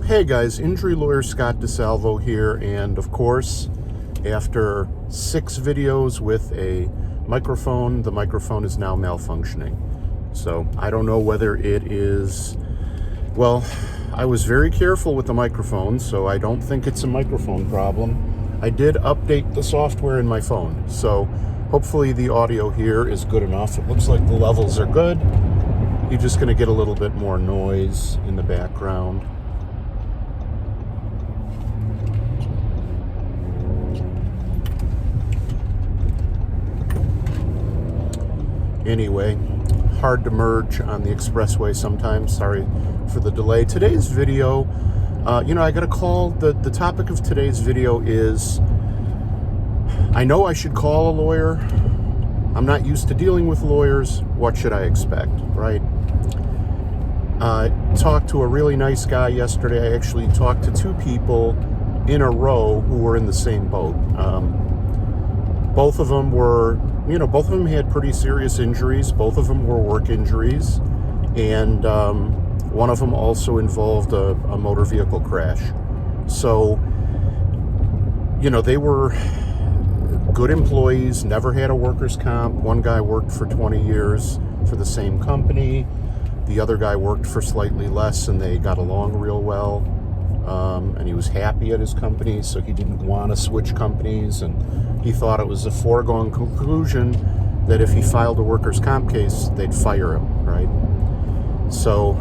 Hey guys, injury lawyer Scott DeSalvo here, and of course, after 6 videos with a microphone, the microphone is now malfunctioning. So I don't know whether it is, well, I was very careful with the microphone, so I don't think it's a microphone problem. I did update the software in my phone, so hopefully the audio here is good enough. It looks like the levels are good. You're just going to get a little bit more noise in the background. Anyway, hard to merge on the expressway sometimes. Sorry for the delay. Today's video, I got a call. The topic of today's video is, I know I should call a lawyer. I'm not used to dealing with lawyers. What should I expect, right? Talked to a really nice guy yesterday. I actually talked to 2 people in a row who were in the same boat. Both of them had pretty serious injuries. Both of them were work injuries. And one of them also involved a motor vehicle crash. So, they were good employees, never had a workers' comp. One guy worked for 20 years for the same company. The other guy worked for slightly less, and they got along real well. And he was happy at his company, so he didn't want to switch companies, and he thought it was a foregone conclusion that if he filed a workers' comp case, they'd fire him, right? So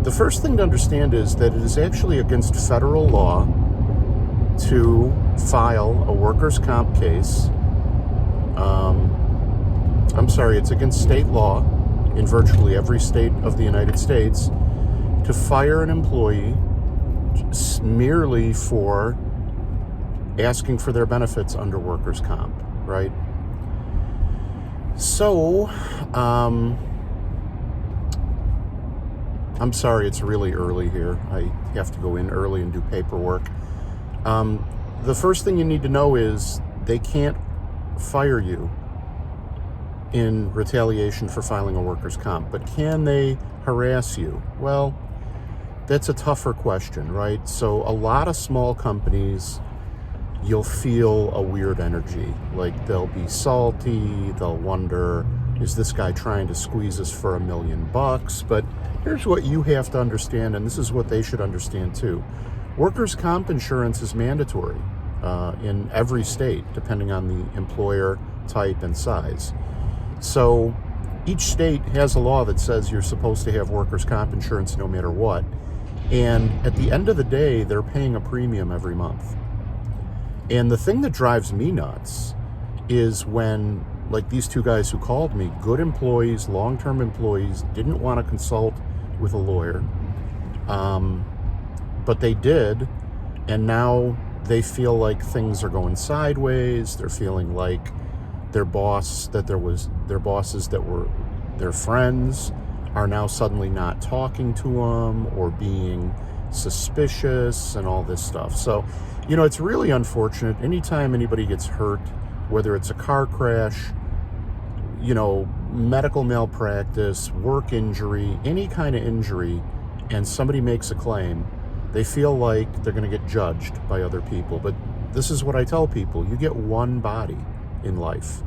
the first thing to understand is that it is actually against federal law to file a workers' comp case. It's against state law in virtually every state of the United States to fire an employee merely for asking for their benefits under workers' comp, right? So, I'm sorry, it's really early here. I have to go in early and do paperwork. The first thing you need to know is they can't fire you in retaliation for filing a workers' comp, but can they harass you? Well, that's a tougher question, right? So a lot of small companies, you'll feel a weird energy. Like they'll be salty, they'll wonder, is this guy trying to squeeze us for $1 million? But here's what you have to understand, and this is what they should understand too. Workers' comp insurance is mandatory in every state, depending on the employer type and size. So each state has a law that says you're supposed to have workers' comp insurance no matter what. And at the end of the day, they're paying a premium every month. And the thing that drives me nuts is when, like these 2 guys who called me, good employees, long-term employees, didn't want to consult with a lawyer, but they did, and now they feel like things are going sideways. They're feeling like their bosses that were their friends are now suddenly not talking to them or being suspicious and all this stuff. So, it's really unfortunate. Anytime anybody gets hurt, whether it's a car crash, medical malpractice, work injury, any kind of injury, and somebody makes a claim, they feel like they're going to get judged by other people. But this is what I tell people. You get one body in life.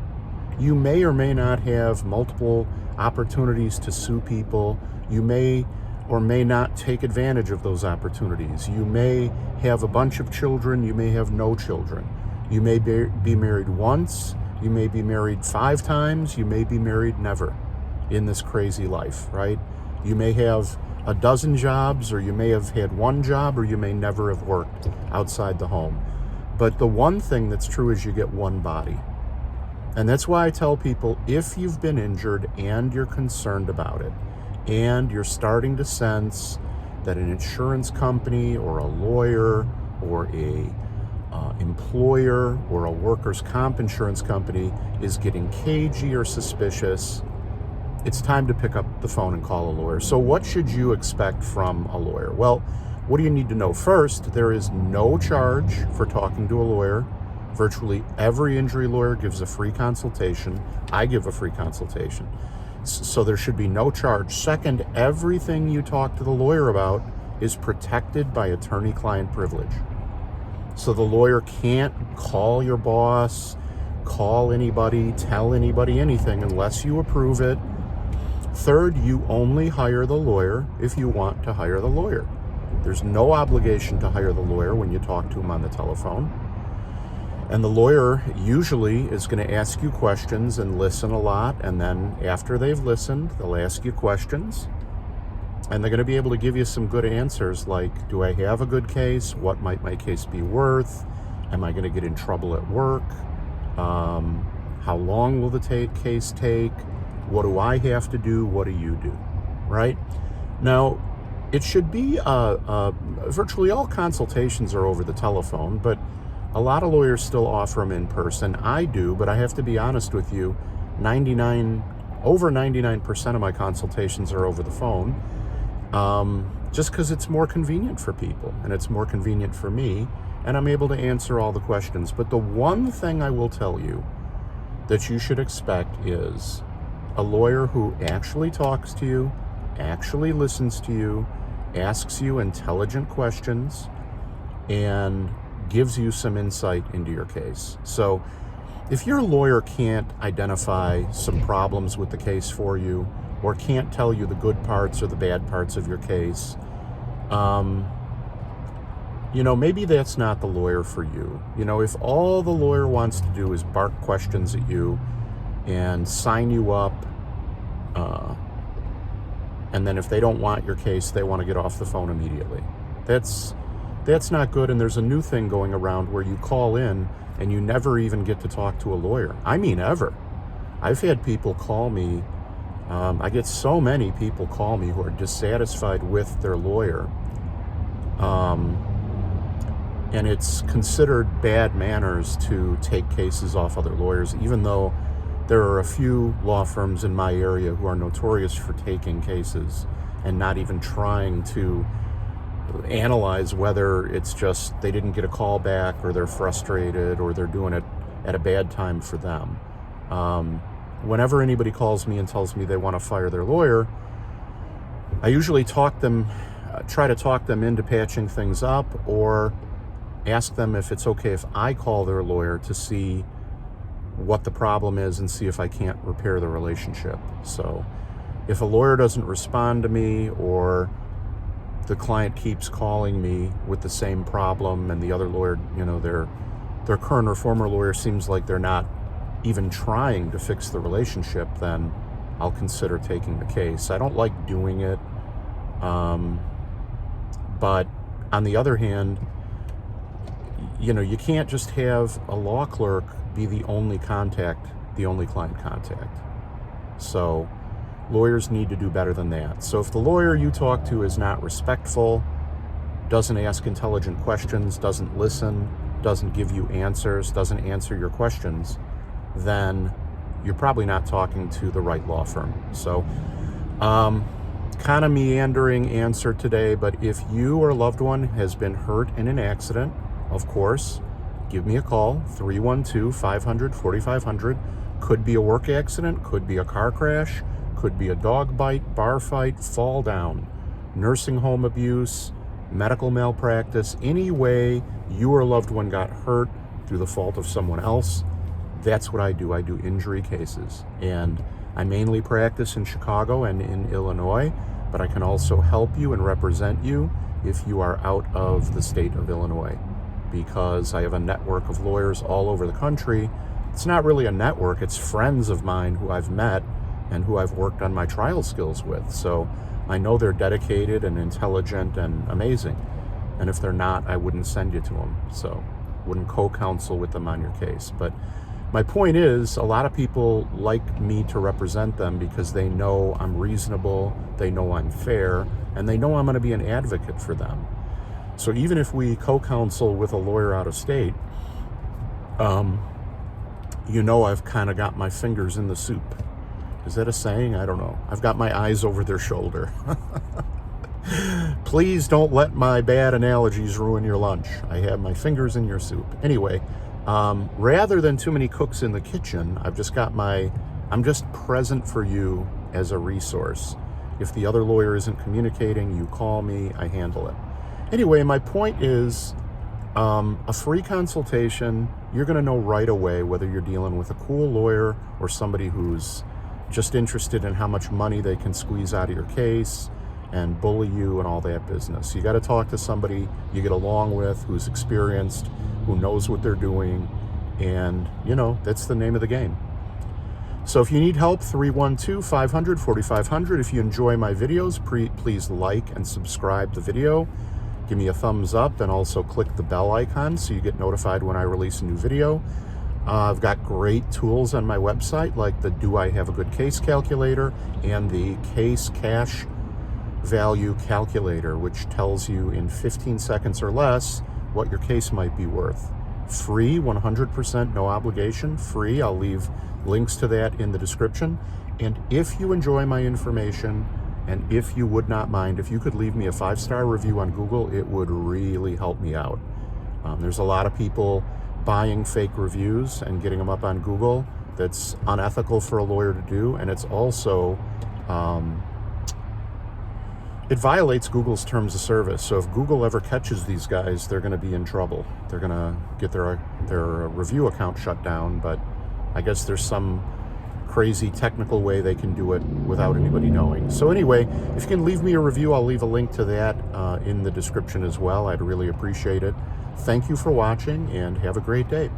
You may or may not have multiple opportunities to sue people. You may or may not take advantage of those opportunities. You may have a bunch of children. You may have no children. You may be married once. You may be married 5 times. You may be married never in this crazy life, right? You may have a dozen jobs, or you may have had 1 job, or you may never have worked outside the home. But the one thing that's true is you get one body. And that's why I tell people, if you've been injured and you're concerned about it, and you're starting to sense that an insurance company or a lawyer or a employer or a workers' comp insurance company is getting cagey or suspicious, it's time to pick up the phone and call a lawyer. So what should you expect from a lawyer? Well, what do you need to know? First, there is no charge for talking to a lawyer. Virtually every injury lawyer gives a free consultation. I give a free consultation. So there should be no charge. Second, everything you talk to the lawyer about is protected by attorney-client privilege. So the lawyer can't call your boss, call anybody, tell anybody anything unless you approve it. Third, you only hire the lawyer if you want to hire the lawyer. There's no obligation to hire the lawyer when you talk to him on the telephone. And the lawyer usually is going to ask you questions and listen a lot. And then after they've listened, they'll ask you questions. And they're going to be able to give you some good answers like, do I have a good case? What might my case be worth? Am I going to get in trouble at work? How long will the case take? What do I have to do? What do you do? Right? Now, it should be virtually all consultations are over the telephone, but a lot of lawyers still offer them in person. I do, but I have to be honest with you, over 99% of my consultations are over the phone, just because it's more convenient for people and it's more convenient for me, and I'm able to answer all the questions. But the one thing I will tell you that you should expect is a lawyer who actually talks to you, actually listens to you, asks you intelligent questions, and gives you some insight into your case. So if your lawyer can't identify some problems with the case for you, or can't tell you the good parts or the bad parts of your case, maybe that's not the lawyer for you. If all the lawyer wants to do is bark questions at you and sign you up, and then if they don't want your case, they want to get off the phone immediately. That's not good. And there's a new thing going around where you call in and you never even get to talk to a lawyer. I mean, ever. I've had people call me. I get so many people call me who are dissatisfied with their lawyer. And it's considered bad manners to take cases off other lawyers, even though there are a few law firms in my area who are notorious for taking cases and not even trying to analyze whether it's just they didn't get a call back, or they're frustrated, or they're doing it at a bad time for them. Whenever anybody calls me and tells me they want to fire their lawyer, I usually try to talk them into patching things up, or ask them if it's okay if I call their lawyer to see what the problem is and see if I can't repair the relationship. So if a lawyer doesn't respond to me, or the client keeps calling me with the same problem, and the other lawyer, their current or former lawyer seems like they're not even trying to fix the relationship, then I'll consider taking the case. I don't like doing it. But on the other hand, you can't just have a law clerk be the only client contact. So lawyers need to do better than that. So if the lawyer you talk to is not respectful, doesn't ask intelligent questions, doesn't listen, doesn't give you answers, doesn't answer your questions, then you're probably not talking to the right law firm. So kind of meandering answer today, but if you or a loved one has been hurt in an accident, of course, give me a call, 312-500-4500. Could be a work accident, could be a car crash, could be a dog bite, bar fight, fall down, nursing home abuse, medical malpractice. Any way you or a loved one got hurt through the fault of someone else, that's what I do. I do injury cases. And I mainly practice in Chicago and in Illinois, but I can also help you and represent you if you are out of the state of Illinois, because I have a network of lawyers all over the country. It's not really a network, it's friends of mine who I've met and who I've worked on my trial skills with. So I know they're dedicated and intelligent and amazing. And if they're not, I wouldn't send you to them. So wouldn't co-counsel with them on your case. But my point is, a lot of people like me to represent them because they know I'm reasonable, they know I'm fair, and they know I'm going to be an advocate for them. So even if we co-counsel with a lawyer out of state, I've kind of got my fingers in the soup. Is that a saying? I don't know. I've got my eyes over their shoulder. Please don't let my bad analogies ruin your lunch. I have my fingers in your soup. Anyway, rather than too many cooks in the kitchen, I'm just present for you as a resource. If the other lawyer isn't communicating, you call me, I handle it. Anyway, my point is, a free consultation, you're going to know right away whether you're dealing with a cool lawyer or somebody who's just interested in how much money they can squeeze out of your case and bully you and all that business. You got to talk to somebody you get along with, who's experienced, who knows what they're doing, and, you know, that's the name of the game. So if you need help, 312-500-4500. If you enjoy my videos, please like and subscribe the video. Give me a thumbs up and also click the bell icon so you get notified when I release a new video. I've got great tools on my website, like the Do I Have a Good Case Calculator and the Case Cash Value Calculator, which tells you in 15 seconds or less what your case might be worth. Free, 100%, no obligation, free. I'll leave links to that in the description. And if you enjoy my information, and if you would not mind, if you could leave me a 5-star review on Google, it would really help me out. There's a lot of people buying fake reviews and getting them up on Google. That's unethical for a lawyer to do, and it's also, it violates Google's terms of service. So if Google ever catches these guys, they're going to be in trouble. They're going to get their review account shut down, but I guess there's some crazy technical way they can do it without anybody knowing. So anyway, if you can leave me a review, I'll leave a link to that in the description as well. I'd really appreciate it. Thank you for watching, and have a great day.